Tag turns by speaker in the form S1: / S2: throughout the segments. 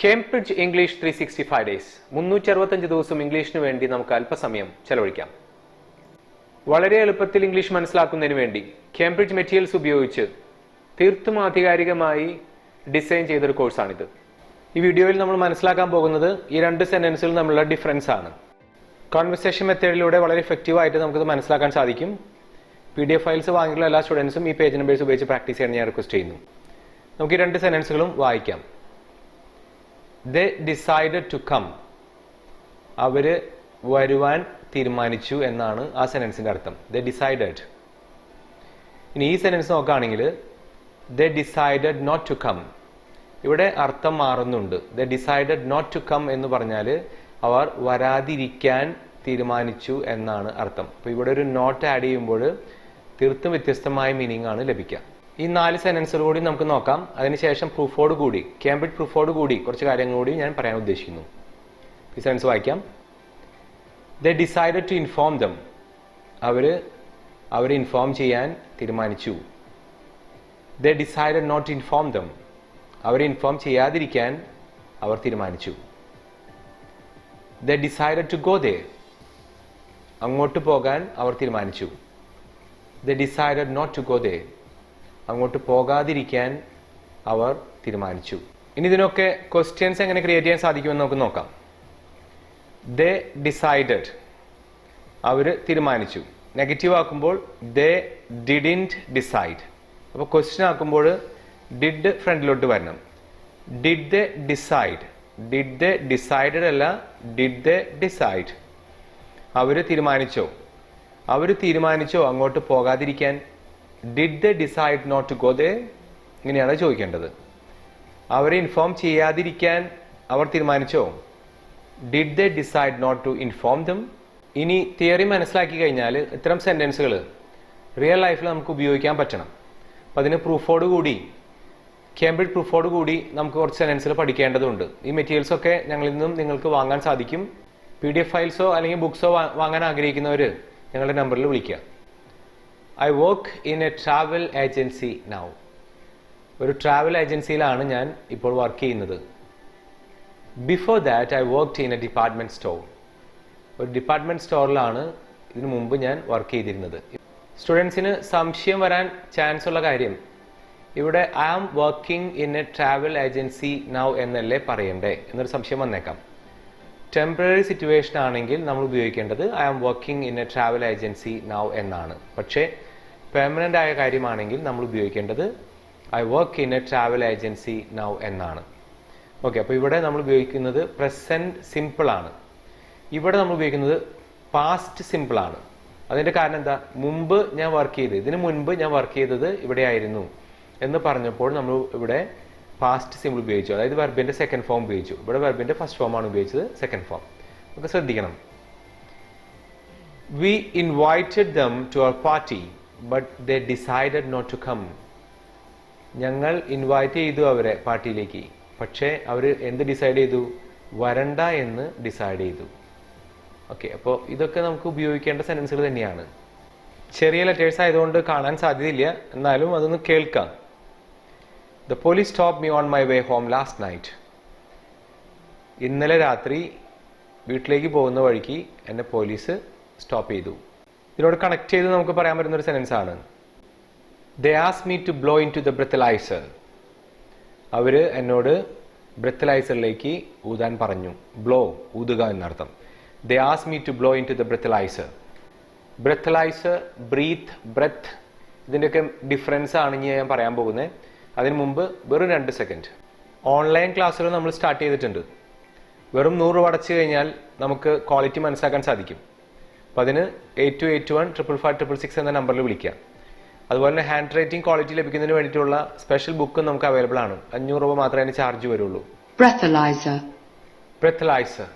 S1: Cambridge English 365 days 365 ദിവസം ഇംഗ്ലീഷിന് വേണ്ടി നമുക്ക് അല്പസമയം ചെലവഴിക്കാം. വളരെ എളുപ്പത്തിൽ ഇംഗ്ലീഷ് മനസ്സിലാക്കുന്നതിന് വേണ്ടി കേംബ്രിഡ്ജ് മെറ്റീരിയൽസ് ഉപയോഗിച്ച് തീർത്തും ആധികാരികമായി ഡിസൈൻ ചെയ്തൊരു കോഴ്സാണിത്. ഈ വീഡിയോയിൽ നമ്മൾ മനസ്സിലാക്കാൻ പോകുന്നത് ഈ രണ്ട് സെന്റൻസുകൾ തമ്മിലുള്ള ഡിഫറൻസ് ആണ്. കോൺവെർസേഷൻ മെത്തേഡിലൂടെ വളരെ എഫക്റ്റീവായിട്ട് നമുക്കിത് മനസ്സിലാക്കാൻ സാധിക്കും. PDF ഫയൽസ് വാങ്ങിയുള്ള എല്ലാ സ്റ്റുഡൻസും ഈ പേജ് നമ്പേഴ്സ് ഉപയോഗിച്ച് പ്രാക്ടീസ് ചെയ്യാൻ ഞാൻ റിക്വസ്റ്റ് ചെയ്യുന്നു. നമുക്ക് ഈ രണ്ട് സെന്റൻസുകളും വായിക്കാം. They decided to come. അവര് വരുവാൻ തീരുമാനിച്ചു എന്നാണ് ആ സെന്റൻസിന്റെ അർത്ഥം. They decided. ഇനി ഈ സെന്റൻസ് നോക്കുകയാണെങ്കിൽ they decided not to come. ഇവിടെ അർത്ഥം മാറുന്നുണ്ട്. They decided not to come എന്ന് പറഞ്ഞാൽ അവർ വരാതിരിക്കാൻ തീരുമാനിച്ചു എന്നാണ് അർത്ഥം. അപ്പോൾ ഇവിടെ ഒരു നോട്ട് ആഡ് ചെയ്യുമ്പോൾ തീർത്തും വ്യത്യസ്തമായ മീനിങ് ആണ് ലഭിക്കുക. ഈ 4 സെന്റൻസുകൾ കൂടി നമുക്ക് നോക്കാം. അതിനുശേഷം പ്രൂഫോട് കൂടി കേംബ്രിഡ്ജ് പ്രൂഫോട് കൂടി കുറച്ച് കാര്യങ്ങൾ കൂടി ഞാൻ പറയാൻ ഉദ്ദേശിക്കുന്നു. ഈ സെന്റൻസ് വായിക്കാം. They decided to inform them. അവരെ ഇൻഫോം ചെയ്യാൻ തീരുമാനിച്ചു. They decided not to inform them. അവരെ ഇൻഫോം ചെയ്യാതിരിക്കാൻ അവർ തീരുമാനിച്ചു. They decided to go there. അങ്ങോട്ട് പോകാൻ അവർ തീരുമാനിച്ചു. They decided not to go there. അങ്ങോട്ട് പോകാതിരിക്കാൻ അവർ തീരുമാനിച്ചു. ഇനി ഇതിനൊക്കെ ക്വസ്റ്റ്യൻസ് എങ്ങനെ ക്രിയേറ്റ് ചെയ്യാൻ സാധിക്കുമെന്ന് നമുക്ക് നോക്കാം. They decided. അവർ തീരുമാനിച്ചു. നെഗറ്റീവ് ആക്കുമ്പോൾ they didn't decide. അപ്പോൾ ക്വസ്റ്റ്യൻ ആക്കുമ്പോൾ did ഫ്രണ്ടിലോട്ട് വരണം. Did they decide? Did they decided അല്ല, did they decide? അവർ തീരുമാനിച്ചോ അങ്ങോട്ട് പോകാതിരിക്കാൻ? Did they decide not to go there? ഇങ്ങനെയാണ് ചോദിക്കേണ്ടത്. അവരെ ഇൻഫോം ചെയ്യാതിരിക്കാൻ അവർ തീരുമാനിച്ചോ? Did they decide not to inform them? ഇനി തിയറി മനസ്സിലാക്കി കഴിഞ്ഞാൽ ഇത്തരം സെന്റൻസുകൾ റിയൽ ലൈഫിൽ നമുക്ക് ഉപയോഗിക്കാൻ പറ്റണം. അപ്പം അതിന് കേംബ്രിഡ്ജ് പ്രൂഫോട് കൂടി നമുക്ക് കുറച്ച് സെന്റൻസുകൾ പഠിക്കേണ്ടതുണ്ട്. ഈ മെറ്റീരിയൽസ് ഒക്കെ ഞങ്ങളിൽ നിന്നും നിങ്ങൾക്ക് വാങ്ങാൻ സാധിക്കും. PDF ഫയൽസോ അല്ലെങ്കിൽ ബുക്സോ വാങ്ങാൻ ആഗ്രഹിക്കുന്നവർ ഞങ്ങളുടെ നമ്പറിൽ വിളിക്കുക. I work in a travel agency now. ഒരു ട്രാവൽ ഏജൻസിയിലാണ് ഞാൻ ഇപ്പോൾ വർക്ക് ചെയ്യുന്നത്. Before that I worked in a department store. ഒരു ഡിപ്പാർട്ട്മെന്റ് സ്റ്റോറിലാണ് ഇതിനു മുമ്പ് ഞാൻ വർക്ക് ചെയ്തിരുന്നത്. സ്റ്റുഡൻസിന് സംശയം വരാൻ ചാൻസ് ഉള്ള കാര്യം, ഇവിടെ I am working in a travel agency now എന്നല്ലേ പറയണ്ടേ എന്നൊരു സംശയം വന്നേക്കാം. ടെമ്പററി സിറ്റുവേഷൻ ആണെങ്കിൽ നമ്മൾ ഉപയോഗിക്കേണ്ടത് I am working in a travel agency now എന്നാണ്. പക്ഷേ പെർമനന്റ് ആയ കാര്യമാണെങ്കിൽ നമ്മൾ ഉപയോഗിക്കേണ്ടത് I work in a travel agency now എന്നാണ്. ഓക്കെ, അപ്പോൾ ഇവിടെ നമ്മൾ ഉപയോഗിക്കുന്നത് പ്രസന്റ് സിമ്പിൾ ആണ്. ഇവിടെ നമ്മൾ ഉപയോഗിക്കുന്നത് പാസ്റ്റ് സിമ്പിൾ ആണ്. അതിന്റെ കാരണം എന്താ? ഇതിനു മുൻപ് ഞാൻ വർക്ക് ചെയ്തത് ഇവിടെ ആയിരുന്നു എന്ന് പറഞ്ഞപ്പോൾ നമ്മൾ ഇവിടെ പാസ്റ്റ് സിമ്പിൾ ഉപയോഗിച്ചു, അതായത് വെർബിന്റെ സെക്കൻഡ് ഫോം ഉപയോഗിച്ചു. ഇവിടെ വെർബിന്റെ ഫസ്റ്റ് ഫോം ആണ് ഉപയോഗിച്ചത്, സെക്കൻഡ് ഫോം. നമുക്ക് ശ്രദ്ധിക്കണം. We invited them to our party, but they decided not to come. ഞങ്ങൾ ഇൻവൈറ്റ് ചെയ്തു അവരെ പാർട്ടിയിലേക്ക്, പക്ഷേ അവർ എന്ത് ഡിസൈഡ് ചെയ്തു? വരണ്ട എന്ന് ഡിസൈഡ് ചെയ്തു. ഓക്കെ, അപ്പോൾ ഇതൊക്കെ നമുക്ക് ഉപയോഗിക്കേണ്ട സെന്റൻസുകൾ തന്നെയാണ്. ചെറിയ ലെറ്റേഴ്സ് ആയതുകൊണ്ട് കാണാൻ സാധ്യതയില്ല, എന്നാലും അതൊന്ന് കേൾക്കാം. The police stopped me on my way home last night. ഇന്നലെ രാത്രി വീട്ടിലേക്ക് പോകുന്ന വഴിക്ക് എന്നെ പോലീസ് സ്റ്റോപ്പ് ചെയ്തു. ഇതിനോട് കണക്ട് ചെയ്ത് നമുക്ക് പറയാൻ പറ്റുന്ന ഒരു സെന്റൻസ് ആണ്. They asked me to blow into the breathalyzer. അവര് എന്നോട് ബ്രെത്തലൈസറിലേക്ക് ഊതാൻ പറഞ്ഞു. ബ്ലോ, ഊതുക എന്നർത്ഥം. They asked me to blow into the breathalyzer. Breathalyzer, breathe, breath, ഇതിൻ്റെയൊക്കെ ഡിഫറൻസ് ആണ് ഇനി ഞാൻ പറയാൻ പോകുന്നത്. അതിന് മുമ്പ് വെറും 2 സെക്കൻഡ്. ഓൺലൈൻ ക്ലാസ്സുകൾ നമ്മൾ സ്റ്റാർട്ട് ചെയ്തിട്ടുണ്ട്. വെറും 100 രൂപ അടച്ചു കഴിഞ്ഞാൽ നമുക്ക് ക്വാളിറ്റി മനസ്സിലാക്കാൻ സാധിക്കും. അപ്പോൾ അതിന് 82815556 എന്ന നമ്പറിൽ വിളിക്കുക. അതുപോലെ തന്നെ ഹാൻഡ് റൈറ്റിംഗ് ക്വാളിറ്റി ലഭിക്കുന്നതിന് വേണ്ടിയിട്ടുള്ള സ്പെഷ്യൽ ബുക്ക് നമുക്ക് അവൈലബിൾ ആണ്. 500 രൂപ മാത്രമേ അതിന് ചാർജ് വരുള്ളൂ. Breathalyser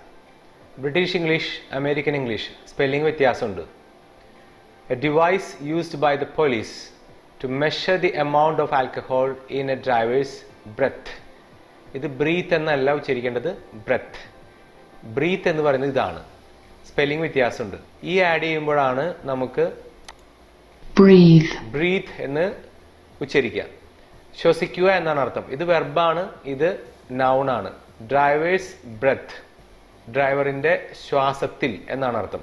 S1: British English, American English spelling വ്യത്യാസമുണ്ട്. A device used by the police to measure the amount of alcohol in a driver's breath. ഇത് ബ്രീത്ത് എന്നല്ല ഉച്ചരിക്കേണ്ടത്, ബ്രെത്ത്. ബ്രീത്ത് എന്ന് പറയുന്നത് ഇതാണ്. സ്പെല്ലിംഗ് വ്യത്യാസമുണ്ട്. ഈ ആഡ് ചെയ്യുമ്പോഴാണ് നമുക്ക് ബ്രീത്ത് എന്ന് ഉച്ചരിക്കുക. ശ്വസിക്കുക എന്നാണ് അർത്ഥം. ഇത് വെർബാണ്, ഇത് നൗൺ ആണ്. ഡ്രൈവേഴ്സ് ബ്രെത്ത്, ഡ്രൈവറിൻ്റെ ശ്വാസത്തിൽ എന്നാണ് അർത്ഥം.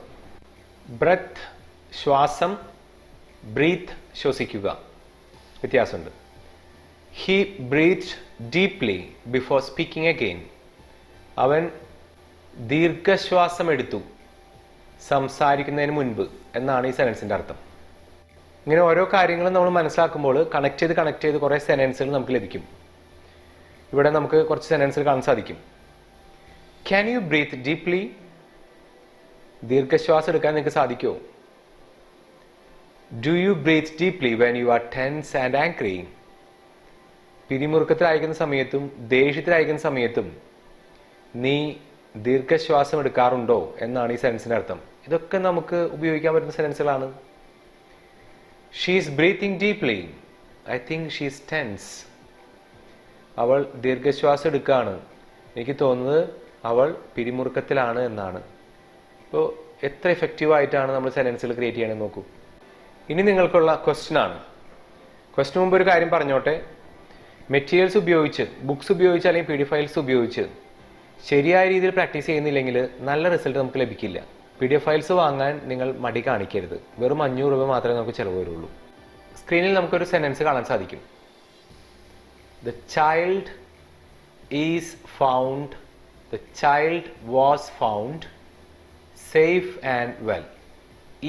S1: ബ്രെത്ത് ശ്വാസം, ബ്രീത്ത് ശ്വസിക്കുക, വ്യത്യാസമുണ്ട്. He breathe deeply before speaking again, അവൻ ദീർഘശ്വാസം എടുത്തു സംസാരിക്കുന്നതിന് മുൻപ് എന്നാണ് ഈ സെനൻസിൻ്റെ അർത്ഥം. ഇങ്ങനെ ഓരോ കാര്യങ്ങളും നമ്മൾ മനസ്സിലാക്കുമ്പോൾ കണക്ട് ചെയ്ത് കുറേ സെനൻസുകൾ നമുക്ക് ലഭിക്കും. ഇവിടെ നമുക്ക് കുറച്ച് സെനൻസുകൾ കാണാൻ സാധിക്കും. ക്യാൻ യു ബ്രീത്ത് ഡീപ്ലി, ദീർഘശ്വാസം എടുക്കാൻ നിങ്ങൾക്ക് സാധിക്കുമോ? Do you breathe deeply when you are tense and angry, പിരിമുറുക്കത്തിലായിരിക്കുന്ന സമയത്തും ദേഷ്യത്തിലായിരിക്കുന്ന സമയത്തും നീ ദീർഘശ്വാസം എടുക്കാറുണ്ടോ എന്നാണ് ഈ സെനൻസിൻ്റെ അർത്ഥം. ഇതൊക്കെ നമുക്ക് ഉപയോഗിക്കാൻ പറ്റുന്ന സെനൻസുകളാണ്. She is breathing deeply, I think she is tense, അവൾ ദീർഘശ്വാസം എടുക്കുകയാണ്, എനിക്ക് തോന്നുന്നത് അവൾ പിരിമുറുക്കത്തിലാണ് എന്നാണ്. അപ്പോൾ എത്ര എഫക്റ്റീവായിട്ടാണ് നമ്മൾ സെനൻസുകൾ ക്രിയേറ്റ് ചെയ്യണമെന്ന് നോക്കൂ. ഇനി നിങ്ങൾക്കുള്ള ക്വസ്റ്റ്യൻ ആണ്. ക്വസ്റ്റ്യൻ മുമ്പ് ഒരു കാര്യം പറഞ്ഞോട്ടെ. മെറ്റീരിയൽസ് ഉപയോഗിച്ച്, ബുക്സ് ഉപയോഗിച്ച് അല്ലെങ്കിൽ PDF ഫയൽസ് ഉപയോഗിച്ച് ശരിയായ രീതിയിൽ പ്രാക്ടീസ് ചെയ്യുന്നില്ലെങ്കിൽ നല്ല റിസൾട്ട് നമുക്ക് ലഭിക്കില്ല. PDF ഫയൽസ് വാങ്ങാൻ നിങ്ങൾ മടി കാണിക്കരുത്. വെറും 500 രൂപ മാത്രമേ നമുക്ക് ചിലവ് വരുള്ളൂ. സ്ക്രീനിൽ നമുക്കൊരു സെനൻസ് കാണാൻ സാധിക്കും. The child is found, the child was found safe and well.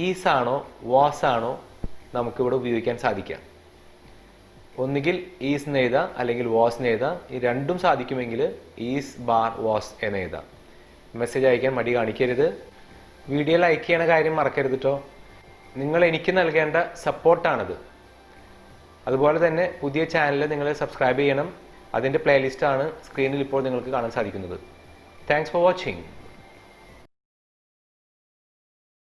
S1: Is ആണോ വാസ് ആണോ നമുക്കിവിടെ ഉപയോഗിക്കാൻ സാധിക്കുക. ഒന്നുകിൽ ഈസ് എന്ന് എഴുതാം അല്ലെങ്കിൽ വാസ് എന്ന് എഴുതാം. ഈ രണ്ടും സാധിക്കുമെങ്കിൽ ഈസ് ബാർ വാസ് എന്ന് എഴുതാം. മെസ്സേജ് അയക്കാൻ മടി കാണിക്കരുത്. വീഡിയോ ലൈക്ക് ചെയ്യണ കാര്യം മറക്കരുത് കേട്ടോ. നിങ്ങൾ എനിക്ക് നൽകേണ്ട സപ്പോർട്ടാണത്. അതുപോലെ തന്നെ പുതിയ ചാനൽ നിങ്ങൾ സബ്സ്ക്രൈബ് ചെയ്യണം. അതിൻ്റെ പ്ലേലിസ്റ്റാണ് സ്ക്രീനിൽ ഇപ്പോൾ നിങ്ങൾക്ക് കാണാൻ സാധിക്കുന്നത്. Thanks for watching.